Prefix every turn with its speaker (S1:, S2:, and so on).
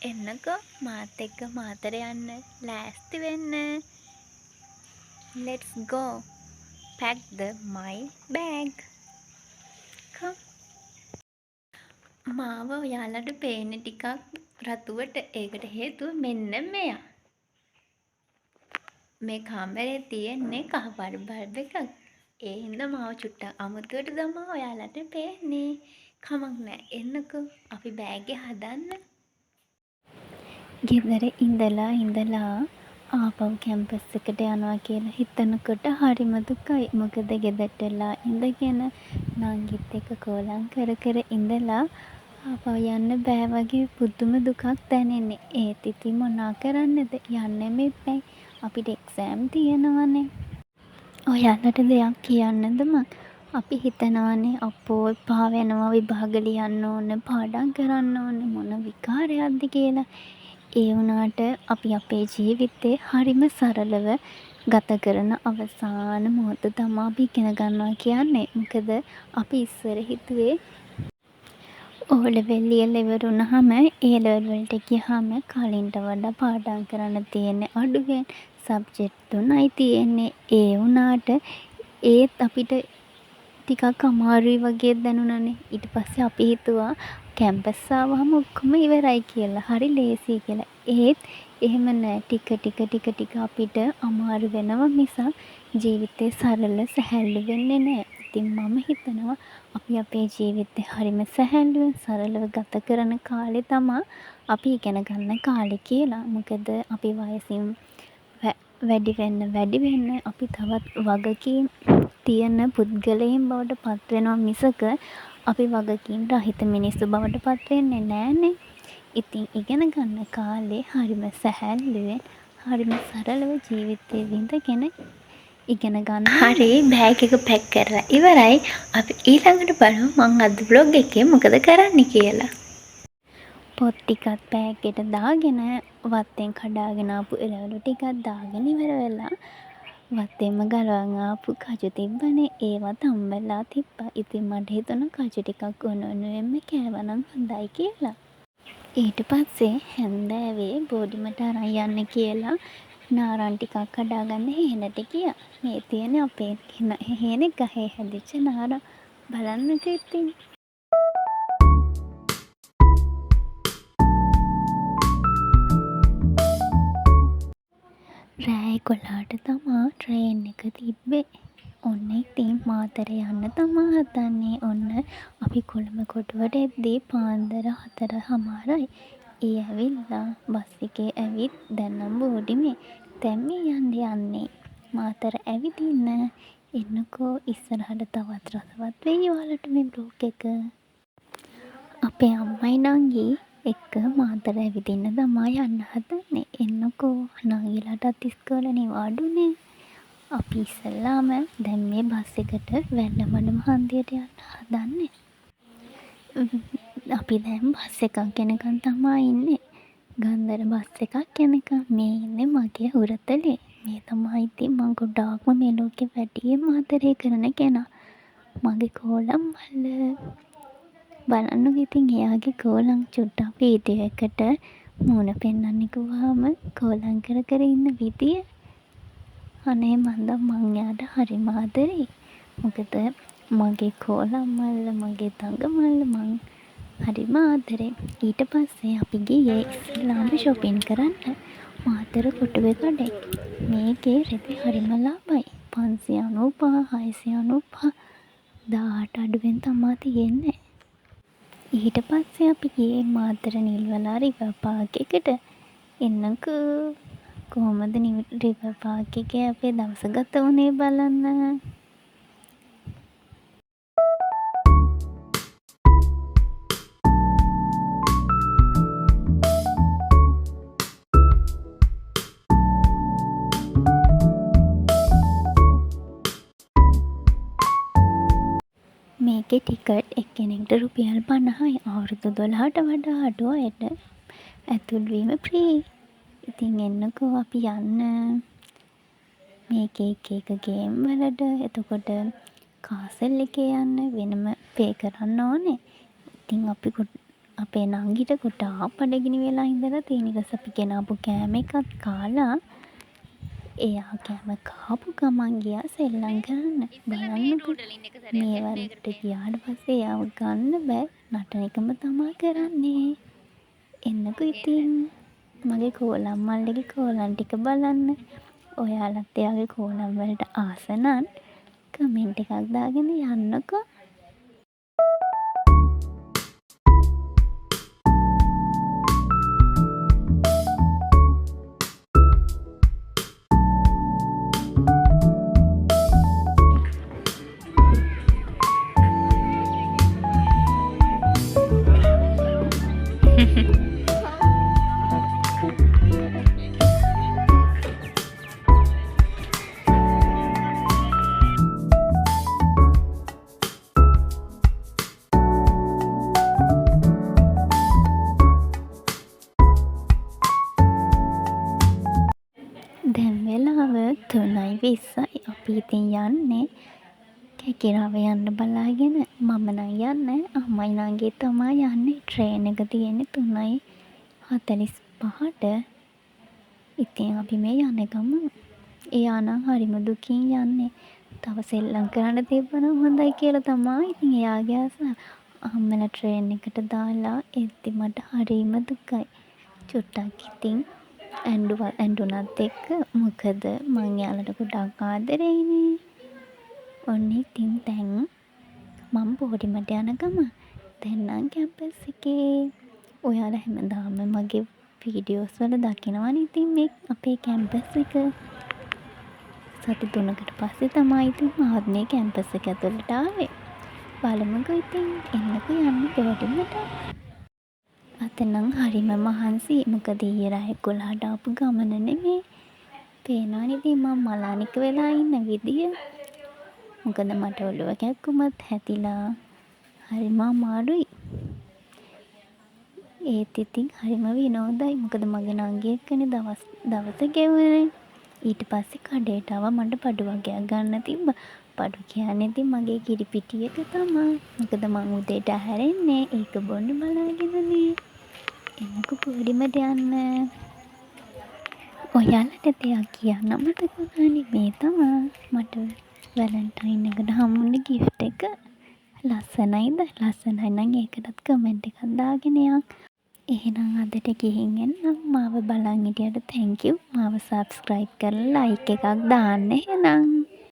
S1: එන්නකෝ මාත් එක්ක මාතර යන්න ලෑස්ති වෙන්න. Let's go. Pack my bag. Come. මාව ඔයාලට පේන ටිකක් රතුවට ඒකට හේතුව මෙන්න මෙයා. මේ කාමරේ තියෙන්නේ කහපාට බල්බ් එකක්. ඒ හින්දා මාව චුට්ටක් අමුතුවට තමයි ඔයාලට පේන්නේ. කමක් නෑ එන්නකෝ අපි බෑග් එක හදන්න. ගෙදර ඉඳලා ආපහු කැම්පස් එකට යනවා කියලා හිතනකොට හරිම දුකයි. මොකද ගෙදරට වෙලා ඉඳගෙන නංගිත් එක්ක කෝලම් කර කර ඉඳලා ආපහු යන්න බෑ වගේ පුදුම දුකක් දැනෙන්නේ. ඒත් ඉතින් මොනා කරන්නද යන්නෙම එපැයි. අපිට එක්සෑම් තියෙනවනේ. ඔයාලට දෙයක් කියන්නද මං? අපි හිතනවනේ අපෝ එපා වෙනවා විභාග ලියන්න ඕන පාඩම් කරන්න ඕන මොන විකාරයක්ද කියලා. ඒ වුණාට අපි අපේ ජීවිතේ හරිම සරලව ගත කරන අවසාන මොහොත තමයි අපි ඉගෙන ගන්නවා කියන්නේ. මොකද අපි ඉස්සර හිතුවේ O level ලියලා ඉවර වුණාම A level වලට ගියාම කලින්ට වඩා පාඩම් කරන්න තියෙන්නේ අඩුවෙන් සබ්ජෙක්ට් 3යි තියෙන්නේ. ඒ වුණාට ඒත් අපිට ටිකක් අමාරුයි වගේ දැනුණානේ. ඊට පස්සේ අපි හිතුවා කැම්පස් ආවම ඔක්කොම ඉවරයි කියලා. හරි ලේසියි කියලා. ඒත් එහෙම නෑ. ටික අපිට අමාරු වෙනවා මිසක් ජීවිතේ සරල සැහැල්ලු වෙන්නේ නෑ. ඉතින් මම හිතනවා අපි අපේ ජීවිතේ හරිම සැහැල්ලුවෙන් සරලව ගත කරන කාලේ තමා අපි ඉගෙන ගන්න කාලේ කියලා. මොකද අපි වයසින් වැඩි වෙන්න අපි තවත් වගකීම් තියෙන පුද්ගලයන් බවට පත් වෙනවා මිසක අපි වගකීම් රහිත මිනිස්සු බවට පත් වෙන්නේ නෑනේ. ඉතින් ඉගෙන ගන්න කාලේ හරිම සැහැල්ලුවෙන් හරිම සරලව ජීවිතේ විඳගෙන ඉගෙන ගන්න. හරි බෑග් එක පැක් කරලා ඉවරයි. අපි ඊළඟට බලමු මං අද බ්ලොග් එකේ මොකද කරන්න කියලා. පොත් ටිකත් බෑග් එකට දාගෙන වත්තෙන් කඩාගෙන ආපු එළවලු ටිකක් දාගෙන ඉවර වෙලා වත්තෙන්ම ගලවන් ආපු කජු තිබ්බනේ ඒවත් හම්බෙලා තිබ්බා. ඉතින් මට හිතුණා කජු ටිකක් උණුවෙන්ම කෑවනම් හොඳයි කියලා. ඊට පස්සේ හැන්දෑවේ බෝඩිමට අරන් යන්න කියලා නාරන් ටිකක් කඩාගන්න හේනට ගියා. මේ තියෙන්නේ අපේ හේනේ ගහේ හැදිච්ච නාරා. බලන්නකෝ ඉතින්. රෑ 11ට තමා ට්‍රේන් එක තිබ්බේ. ඔන්න ඉතින් මාතර යන්න තමා හදන්නේ. ඔන්න අපි කොළඹ කොටුවට එද්දී පාන්දර 4:00යි. ඒ ඇවිල්ලා බස් එකේ ඇවිත් දැන් නම් බෝඩිමේ. දැන් මේ යන්නේ. මාතර ඇවිදින්න. එන්නකෝ ඉස්සරහට තවත් රසවත් වෙයි ඔයාලට මේ බ්ලොග් එක. අපේ අම්මයි නංගි එක්ක මාතර ඇවිදින්න තමයි යන්න හදන්නේ. එන්නකෝ නංගිලාටත් ඉස්කෝලේ නිවාඩුනේ. අපි ඉස්සෙල්ලාම දැන් මේ බස් එකට වැල්ලමඩ හන්දියට යන්න හදන්නේ. අපි දැන් බස් එකක් යනකම් තමයි ඉන්නේ. ගන්දර බස් එකක් යනකම් මේ ඉන්නේ මගේ හුරතලේ. මේ තමයි ඉතින් මං ගොඩාක්ම මේ ලෝකේ වැඩිම ආදරේ කරන කෙනා. මගේ කෝලම් මල්ල. බලන්නකෝ ඉතින් එයාගේ කෝලම් චුට්ටක් වීඩියෝ එකට මූණ පෙන්නන්න කිව්වහම කෝලම් කර කර ඉන්න විදිය. අනේ මං යාට හරිම ආදරෙයි. මොකද මගේ කෝලම් මල්ල මගේ දඟ මල්ල මං හරිම ආදරෙයි. ඊට පස්සේ අපි ගියේ ඉස්ලාම shopping කරන්න මාතර කොටුවේ කඩේ. මේකේ රෙදි හරිම ලාභයි. 595 695 18 අඩුවෙන් තමයි තියෙන්නේ. ඊට පස්සේ අපි ගියේ මාතර නිල්වලා රිවර් පාක් එකට. එන්නකෝ කොහොමද රිවර් පාක් එකේ අපේ දවස ගත වුණේ බලන්න. මේකේ ටිකට් එක්කෙනෙක්ට රුපියල් 50යි. අවුරුදු 12ට වඩා අඩු අයට ඇතුල් වීම ෆ්‍රී. ඉතින් එන්නකෝ අපි යන්න. මේකේ එක ගේම් වලට. එතකොට කාසල් එකේ යන්න වෙනම පේ කරන්න ඕනේ. ඉතින් අපි අපේ නංගිට ගොඩාක් බඩගිනි වෙලා ඉඳලා තියෙන. ඊට පස්සේ අපි ගෙනාපු කෑම එකත් කාලා එයා කෑම කාපු ගමන් ගියා සෙල්ලම් කරන්න. බලන්නකෝ මේ වරට ගියාට පස්සේ එයාව ගන්න බෑ. නටන එකම තමා කරන්නේ. එන්නකෝ ඉතින් මගේ කෝලම් මල්ලිගේ කෝලම් ටික බලන්න. ඔයාලත් එයාගේ කෝලම් වලට ආස නම් කමෙන්ට් එකක් දාගෙන යන්නකෝ. දැන් වෙලාව 3:20යි. අපි ඉතින් යන්නේ කැකිරාව යන්න බලාගෙන. මම නම් යන්නේ අම්මයි නංගියි තමයි යන්නේ. ට්‍රේන් එක තියෙන්නේ 3:45ට. ඉතින් අපි මේ යන ගමන් එයා නම් හරිම දුකින් යන්නේ. තව සෙල්ලම් කරන්න තිබ්බනම් හොඳයි කියලා තමයි ඉතින් එයාගේ ආසාව. අම්මලා ට්‍රේන් එකට දාලා එද්දි මට හරිම දුකයි. චුට්ටක් ඉතින් ඇඬුනත් එක්ක මොකද මං එයාලට ගොඩක් ආදරෙයිනේ. ඔන්න ඉතින් දැන් මම බෝඩිමට යන ගමන් දැන් නම් කැම්පස් එකේ ඔයාලා හැමදාම මගේ වීඩියෝස් වල දකිනවනේ ඉතින් මේ අපේ කැම්පස් එක. සති 3කට පස්සේ තමයි ඉතින් මාත් මේ කැම්පස් එක ඇතුළට ආවේ. බලමුකෝ ඉතින් එන්නකෝ යන්න බෝඩිමට. අද නම් හරිම මහන්සි. මොකද ඊයේ රෑ 11ට ආපු ගමන නෙමේ. පේනවනේ ඉතින් මම මලානික වෙලා ඉන්න විදිය. මොකද මට ඔළුව කැක්කුමත් හැදිලා හරිම අමාරුයි. ඒත් ඉතින් හරිම විනෝදයි. මොකද මගේ නංගි එක්කනේ දවස ගෙවුනේ. ඊට පස්සේ කඩේට ආවා මට බඩු වගයක් ගන්න තිබ්බා. බඩු කියන්නේ ඉතින් මගේ කිරිපිටි එක තමයි. මොකද මං උදේට හැරෙන්නේ ඒක බොන්න බලාගෙනනේ. එන්නකෝ පොඩිමට යන්න. ඔයාලට දෙයක් කියන්න මතක වුණානේ. මේ තමයි මට වැලන්ටයින් එකට හම්බුන ගිෆ්ට් එක. ලස්සනයිද? ලස්සනයි නම් ඒකටත් කමෙන්ට් එකක් දාගෙන යන්න. එහෙනම් අදට ගිහින් එන්නම්. මාව බලන් හිටියට thank you. මාව subscribe කරලා like එකක් දාන්න එහෙනම්.